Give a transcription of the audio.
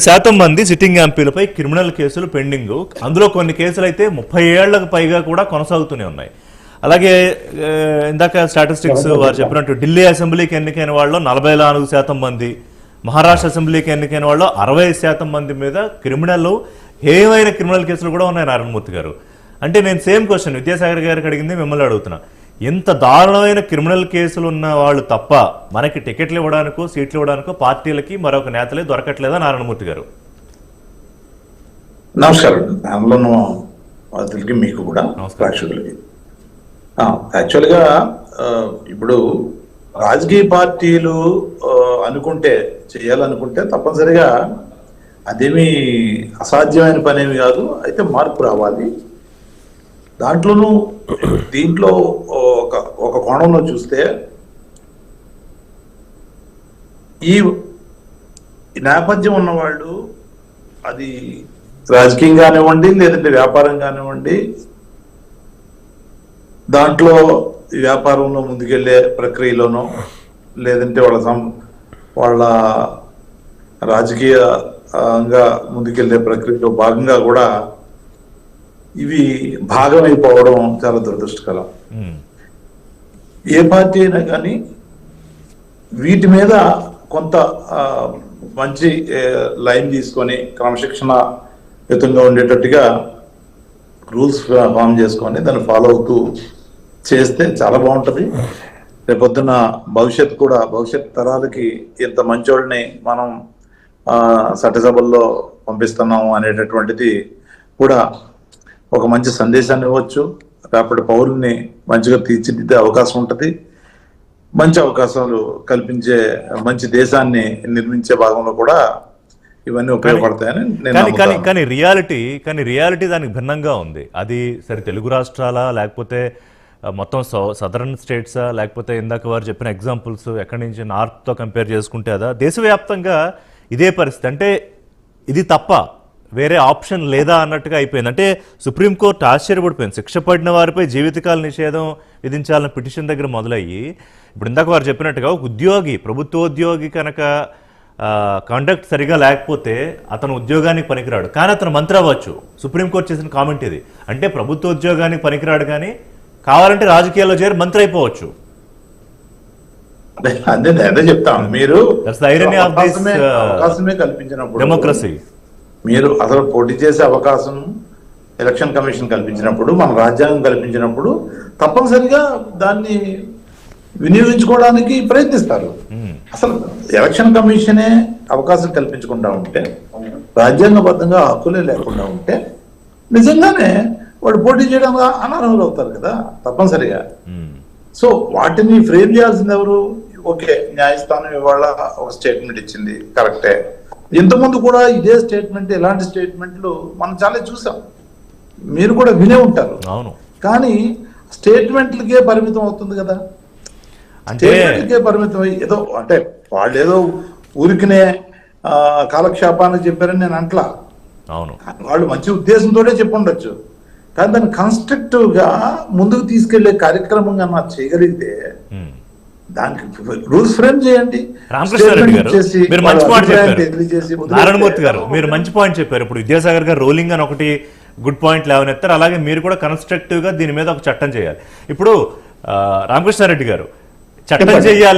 శాతం మంది sitting ఎంపీలపై criminal కేసులు పెండింగ్. అందులో కొన్ని కేసులు అయితే 30 ఏళ్లకు పైగా కూడా కొనసాగుతూనే ఉన్నాయి. అలాగే ఇందాక స్టాటిస్టిక్స్ వారు చెప్పినట్టు ఢిల్లీ అసెంబ్లీకి ఎన్నికైన వాళ్ళు 44% మంది, మహారాష్ట్ర అసెంబ్లీకి ఎన్నికైన వాళ్ళు 60% మంది మీద ఏవైన క్రిమినల్ కేసులు కూడా ఉన్నాయి. నారాయణమూర్తి గారు, అంటే నేను సేమ్ క్వశ్చన్ విద్యాసాగర్ గారికి అడిగింది మిమ్మల్ని అడుగుతున్నా. ఎంత దారుణమైన క్రిమినల్ కేసులు ఉన్న వాళ్ళు తప్ప మనకి టికెట్లు ఇవ్వడానికో సీట్లు ఇవ్వడానికో పార్టీలకి మరొక నేతలే దొరకట్లేదా నారాయణమూర్తి గారు? నమస్కారం. దానిలోనూ అతనికి మీకు కూడా ప్రేక్షకులకి యాక్చువల్గా ఇప్పుడు రాజకీయ పార్టీలు అనుకుంటే చేయాలనుకుంటే తప్పనిసరిగా అదేమీ అసాధ్యమైన పనేమి కాదు. అయితే మార్పు రావాలి. దాంట్లోనూ దీంట్లో ఒక కోణంలో చూస్తే ఈ నేపథ్యం ఉన్నవాళ్ళు, అది రాజకీయం కానివ్వండి లేదంటే వ్యాపారం కానివ్వండి, దాంట్లో వ్యాపారంలో ముందుకెళ్లే ప్రక్రియలోనో లేదంటే వాళ్ళ రాజకీయంగా ముందుకెళ్లే ప్రక్రియలో భాగంగా కూడా ఇవి భాగమైపోవడం చాలా దురదృష్టకరం. ఏ పార్టీ అయినా కానీ వీటి మీద కొంత మంచి లైన్ తీసుకొని క్రమశిక్షణయుతంగా ఉండేటట్టుగా రూల్స్ ఫామ్ చేసుకొని దాన్ని ఫాలో అవుతూ చేస్తే చాలా బాగుంటుంది. రేపొద్దున భవిష్యత్ తరాలకి ఇంత మంచోళ్ళని మనం చట్టసభల్లో పంపిస్తున్నాము అనేటటువంటిది కూడా ఒక మంచి సందేశాన్ని ఇవ్వచ్చు. రేపటి పౌరుల్ని మంచిగా తీర్చిదిద్దే అవకాశం ఉంటుంది. మంచి అవకాశాలు కల్పించే మంచి దేశాన్ని నిర్మించే భాగంలో కూడా ఇవన్నీ ఉపయోగపడతాయని నేను కానీ రియాలిటీ దానికి భిన్నంగా ఉంది. అది సరే తెలుగు రాష్ట్రాల లేకపోతే మొత్తం సదరన్ స్టేట్సా లేకపోతే ఇందాక వారు చెప్పిన ఎగ్జాంపుల్స్ ఎక్కడి నుంచి నార్త్తో కంపేర్ చేసుకుంటే అదా దేశవ్యాప్తంగా ఇదే పరిస్థితి. అంటే ఇది తప్ప వేరే ఆప్షన్ లేదా అన్నట్టుగా అయిపోయింది. అంటే సుప్రీంకోర్టు ఆశ్చర్యపడిపోయింది. శిక్ష పడిన వారిపై జీవితకాల నిషేధం విధించాలన్న పిటిషన్ దగ్గర మొదలయ్యి ఇప్పుడు ఇందాక వారు చెప్పినట్టుగా ఒక ప్రభుత్వోద్యోగి కనుక కాండక్ట్ సరిగా లేకపోతే అతను ఉద్యోగానికి పనికిరాడు, కానీ అతను మంత్రి అవ్వచ్చు. సుప్రీంకోర్టు చేసిన కామెంట్ ఇది. అంటే ప్రభుత్వ ఉద్యోగానికి పనికిరాడు కానీ కావాలంటే రాజకీయాల్లో చేరి మంత్రి అయిపోవచ్చు. అదే చెప్తాను. మీరు అవకాశమే కల్పించినప్పుడు డెమోక్రసీ, మీరు అసలు పోటీ చేసే అవకాశం ఎలక్షన్ కమిషన్ కల్పించినప్పుడు, మన రాజ్యాంగం కల్పించినప్పుడు తప్పనిసరిగా దాన్ని వినియోగించుకోవడానికి ప్రయత్నిస్తారు. అసలు ఎలక్షన్ కమిషనే అవకాశం కల్పించకుండా ఉంటే, రాజ్యాంగబద్ధంగా హక్కులే లేకుండా ఉంటే నిజంగానే వాడు పోటీ చేయడం అనర్హులు అవుతారు కదా తప్పనిసరిగా. సో వాటిని ఫ్రేమ్ చేయాల్సింది ఎవరు? ఓకే, న్యాయస్థానం ఇవాళ ఒక స్టేట్మెంట్ ఇచ్చింది, కరెక్టే. ఇంతకుముందు కూడా ఇదే స్టేట్మెంట్, ఇలాంటి స్టేట్మెంట్లు మనం చాలా చూసాం, మీరు కూడా వినే ఉంటారు. అవును, కానీ స్టేట్మెంట్లకే పరిమితం అవుతుంది కదా. స్టేట్మెంట్లకే పరిమితం ఏదో అంటే వాళ్ళు ఏదో ఊరికినే కాలక్షేపానికి చెప్పారని నేను అంటలా. అవును, వాళ్ళు మంచి ఉద్దేశంతోనే చెప్పుండొచ్చు, కానీ దాన్ని కన్స్ట్రక్టివ్ గా ముందుకు తీసుకెళ్లే కార్యక్రమంగా నాకు చేయగలిగితే దానికి రూల్స్ ఫ్రేమ్ చేయండి. రామకృష్ణారెడ్డి గారు మీరు మంచి పాయింట్ చెప్పారు. నారాయణమూర్తి గారు మీరు మంచి పాయింట్ చెప్పారు. ఇప్పుడు విద్యాసాగర్ గారు రోలింగ్ అని ఒకటి గుడ్ పాయింట్ లేవనెత్తారు. అలాగే మీరు కూడా కన్స్ట్రక్టివ్ గా దీని మీద ఒక చట్టం చేయాలి. ఇప్పుడు రామకృష్ణారెడ్డి గారు చట్టం చేయాలి